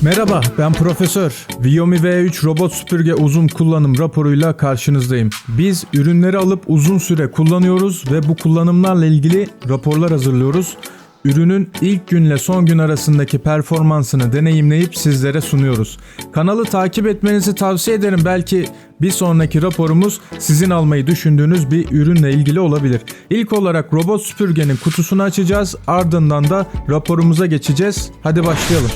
Merhaba, ben Profesör. Viomi V3 robot süpürge uzun kullanım raporuyla karşınızdayım. Biz ürünleri alıp uzun süre kullanıyoruz ve bu kullanımlarla ilgili raporlar hazırlıyoruz. Ürünün ilk günle son gün arasındaki performansını deneyimleyip sizlere sunuyoruz. Kanalı takip etmenizi tavsiye ederim. Belki bir sonraki raporumuz sizin almayı düşündüğünüz bir ürünle ilgili olabilir. İlk olarak robot süpürgenin kutusunu açacağız. Ardından da raporumuza geçeceğiz. Hadi başlayalım.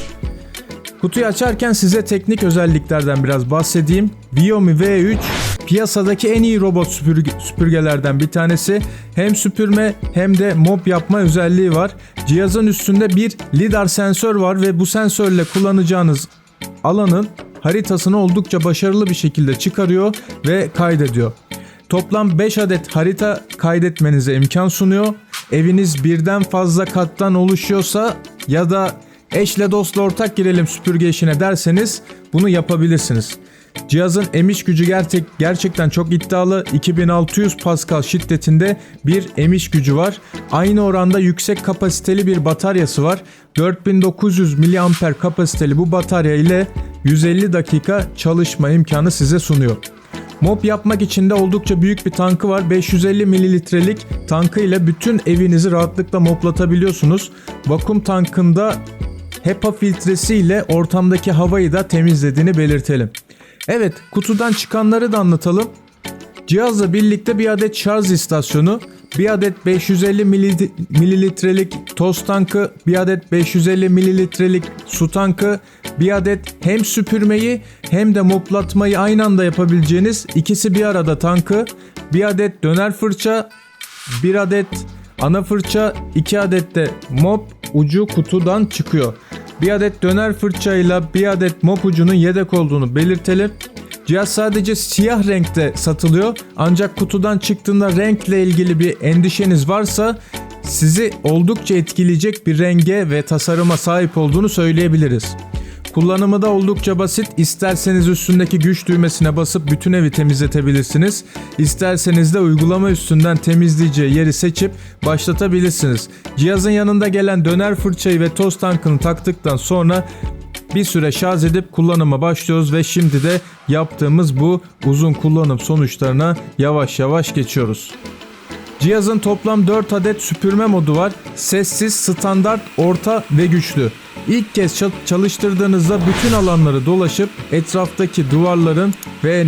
Kutuyu açarken size teknik özelliklerden biraz bahsedeyim. Viomi V3 piyasadaki en iyi robot süpürgelerden bir tanesi. Hem süpürme hem de mop yapma özelliği var. Cihazın üstünde bir lidar sensör var ve bu sensörle kullanacağınız alanın haritasını oldukça başarılı bir şekilde çıkarıyor ve kaydediyor. Toplam 5 adet harita kaydetmenize imkan sunuyor. Eviniz birden fazla kattan oluşuyorsa ya da eşle dostla ortak girelim süpürge işine derseniz bunu yapabilirsiniz. Cihazın emiş gücü gerçekten çok iddialı. 2600 Pascal şiddetinde bir emiş gücü var. Aynı oranda yüksek kapasiteli bir bataryası var. 4900 mAh kapasiteli bu batarya ile 150 dakika çalışma imkanı size sunuyor. Mop yapmak için de oldukça büyük bir tankı var. 550 mililitrelik tankı ile bütün evinizi rahatlıkla moplatabiliyorsunuz. Vakum tankında HEPA filtresi ile ortamdaki havayı da temizlediğini belirtelim. Evet, kutudan çıkanları da anlatalım. Cihazla birlikte bir adet şarj istasyonu, bir adet 550 mililitrelik toz tankı, bir adet 550 mililitrelik su tankı, bir adet hem süpürmeyi hem de moplatmayı aynı anda yapabileceğiniz ikisi bir arada tankı, bir adet döner fırça, bir adet ana fırça, 2 adet de mop ucu kutudan çıkıyor. Bir adet döner fırçayla bir adet mop ucunun yedek olduğunu belirtelim. Cihaz sadece siyah renkte satılıyor. Ancak kutudan çıktığında renkle ilgili bir endişeniz varsa sizi oldukça etkileyecek bir renge ve tasarıma sahip olduğunu söyleyebiliriz. Kullanımı da oldukça basit. İsterseniz üstündeki güç düğmesine basıp bütün evi temizletebilirsiniz. İsterseniz de uygulama üstünden temizleyeceği yeri seçip başlatabilirsiniz. Cihazın yanında gelen döner fırçayı ve toz tankını taktıktan sonra bir süre şarj edip kullanıma başlıyoruz ve şimdi de yaptığımız bu uzun kullanım sonuçlarına yavaş yavaş geçiyoruz. Cihazın toplam 4 adet süpürme modu var. Sessiz, standart, orta ve güçlü. İlk kez çalıştırdığınızda bütün alanları dolaşıp etraftaki duvarların ve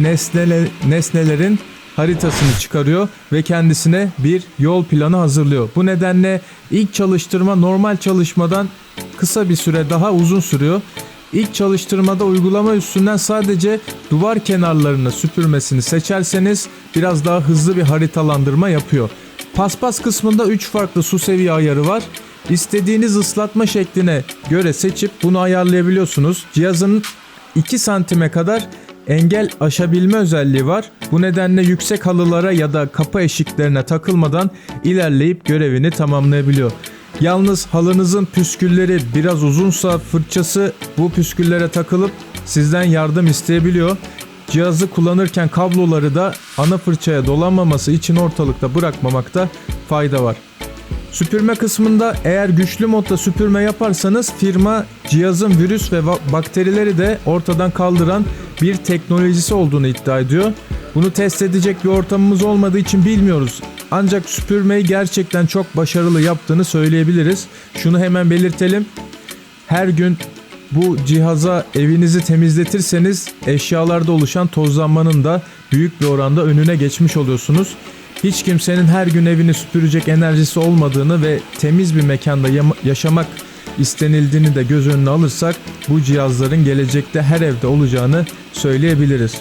nesnelerin haritasını çıkarıyor ve kendisine bir yol planı hazırlıyor. Bu nedenle ilk çalıştırma normal çalışmadan kısa bir süre daha uzun sürüyor. İlk çalıştırmada uygulama üstünden sadece duvar kenarlarını süpürmesini seçerseniz biraz daha hızlı bir haritalandırma yapıyor. Paspas kısmında 3 farklı su seviye ayarı var. İstediğiniz ıslatma şekline göre seçip bunu ayarlayabiliyorsunuz. Cihazın 2 santime kadar engel aşabilme özelliği var. Bu nedenle yüksek halılara ya da kapı eşiklerine takılmadan ilerleyip görevini tamamlayabiliyor. Yalnız halınızın püskülleri biraz uzunsa fırçası bu püsküllere takılıp sizden yardım isteyebiliyor. Cihazı kullanırken kabloları da ana fırçaya dolanmaması için ortalıkta bırakmamakta fayda var. Süpürme kısmında eğer güçlü modda süpürme yaparsanız firma cihazın virüs ve bakterileri de ortadan kaldıran bir teknolojisi olduğunu iddia ediyor. Bunu test edecek bir ortamımız olmadığı için bilmiyoruz. Ancak süpürmeyi gerçekten çok başarılı yaptığını söyleyebiliriz. Şunu hemen belirtelim. Her gün bu cihaza evinizi temizletirseniz eşyalarda oluşan tozlanmanın da büyük bir oranda önüne geçmiş oluyorsunuz. Hiç kimsenin her gün evini süpürecek enerjisi olmadığını ve temiz bir mekanda yaşamak istenildiğini de göz önüne alırsak bu cihazların gelecekte her evde olacağını söyleyebiliriz.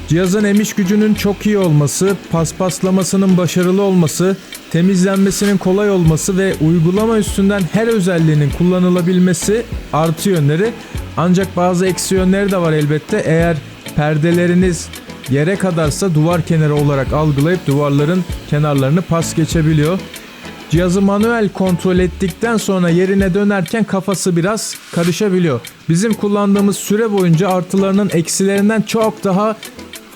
Cihazın emiş gücünün çok iyi olması, paspaslamasının başarılı olması, temizlenmesinin kolay olması ve uygulama üstünden her özelliğinin kullanılabilmesi artı yönleri. Ancak bazı eksi yönleri de var elbette. Eğer perdeleriniz yere kadarsa duvar kenarı olarak algılayıp duvarların kenarlarını pas geçebiliyor. Cihazı manuel kontrol ettikten sonra yerine dönerken kafası biraz karışabiliyor. Bizim kullandığımız süre boyunca artılarının eksilerinden çok daha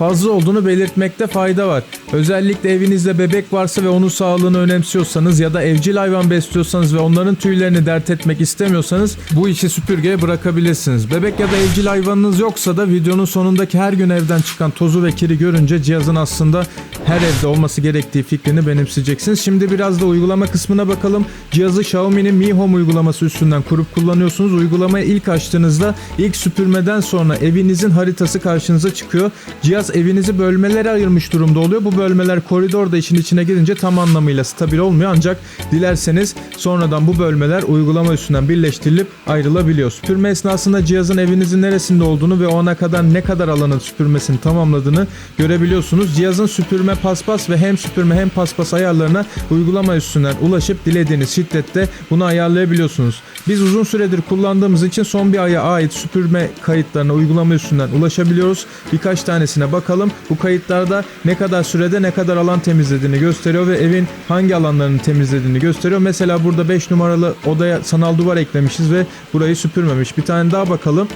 fazla olduğunu belirtmekte fayda var. Özellikle evinizde bebek varsa ve onun sağlığını önemsiyorsanız ya da evcil hayvan besliyorsanız ve onların tüylerini dert etmek istemiyorsanız bu işi süpürgeye bırakabilirsiniz. Bebek ya da evcil hayvanınız yoksa da videonun sonundaki her gün evden çıkan tozu ve kiri görünce cihazın aslında her evde olması gerektiği fikrini benimseyeceksiniz. Şimdi biraz da uygulama kısmına bakalım. Cihazı Xiaomi'nin Mi Home uygulaması üstünden kurup kullanıyorsunuz. Uygulamayı ilk açtığınızda ilk süpürmeden sonra evinizin haritası karşınıza çıkıyor. Cihaz evinizi bölmelere ayırmış durumda oluyor. Bu bölmeler koridorda işin içine girince tam anlamıyla stabil olmuyor, ancak dilerseniz sonradan bu bölmeler uygulama üstünden birleştirilip ayrılabiliyor. Süpürme esnasında cihazın evinizin neresinde olduğunu ve o ana kadar ne kadar alanın süpürmesini tamamladığını görebiliyorsunuz. Cihazın süpürme, paspas ve hem süpürme hem paspas ayarlarına uygulama üstünden ulaşıp dilediğiniz şiddette bunu ayarlayabiliyorsunuz. Biz uzun süredir kullandığımız için son bir aya ait süpürme kayıtlarına uygulama üstünden ulaşabiliyoruz. Birkaç tanesine bakalım. Bu kayıtlarda ne kadar sürede ne kadar alan temizlediğini gösteriyor ve evin hangi alanlarını temizlediğini gösteriyor. Mesela burada 5 numaralı odaya sanal duvar eklemişiz ve burayı süpürmemiş. Bir tane daha bakalım.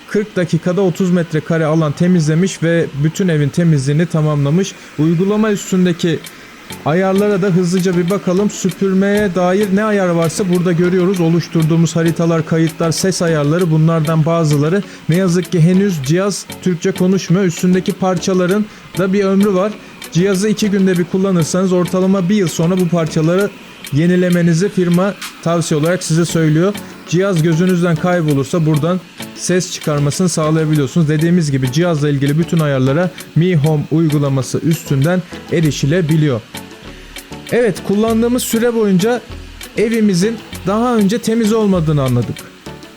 40 dakikada 30 metrekare alan temizlemiş ve bütün evin temizliğini tamamlamış. Uygulama üstündeki ayarlara da hızlıca bir bakalım. Süpürmeye dair ne ayar varsa burada görüyoruz. Oluşturduğumuz haritalar, kayıtlar, ses ayarları, bunlardan bazıları. Ne yazık ki henüz cihaz Türkçe konuşmuyor. Üstündeki parçaların da bir ömrü var. Cihazı 2 günde bir kullanırsanız ortalama 1 yıl sonra bu parçaları yenilemenizi firma tavsiye olarak size söylüyor. Cihaz gözünüzden kaybolursa buradan ses çıkarmasını sağlayabiliyorsunuz. Dediğimiz gibi cihazla ilgili bütün ayarlara Mi Home uygulaması üstünden erişilebiliyor. Evet, kullandığımız süre boyunca evimizin daha önce temiz olmadığını anladık.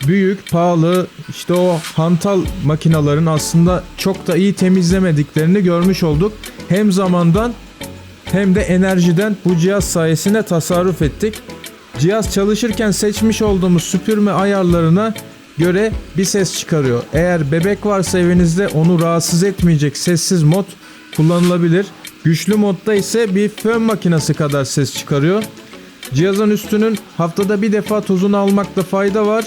Büyük, pahalı, işte o hantal makinelerin aslında çok da iyi temizlemediklerini görmüş olduk. Hem zamandan hem de enerjiden bu cihaz sayesinde tasarruf ettik. Cihaz çalışırken seçmiş olduğumuz süpürme ayarlarına göre bir ses çıkarıyor. Eğer bebek varsa evinizde onu rahatsız etmeyecek sessiz mod kullanılabilir. Güçlü modda ise bir fön makinesi kadar ses çıkarıyor. Cihazın üstünün haftada bir defa tozunu almakta fayda var.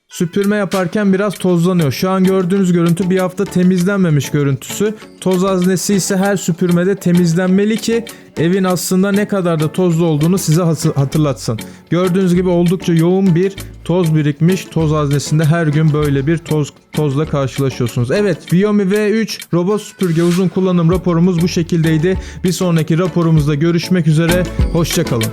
Süpürme yaparken biraz tozlanıyor. Şu an gördüğünüz görüntü bir hafta temizlenmemiş görüntüsü. Toz haznesi ise her süpürmede temizlenmeli ki evin aslında ne kadar da tozlu olduğunu size hatırlatsın. Gördüğünüz gibi oldukça yoğun bir toz birikmiş. Toz haznesinde her gün böyle bir tozla karşılaşıyorsunuz. Evet, Xiaomi V3 robot süpürge uzun kullanım raporumuz bu şekildeydi. Bir sonraki raporumuzda görüşmek üzere. Hoşça kalın.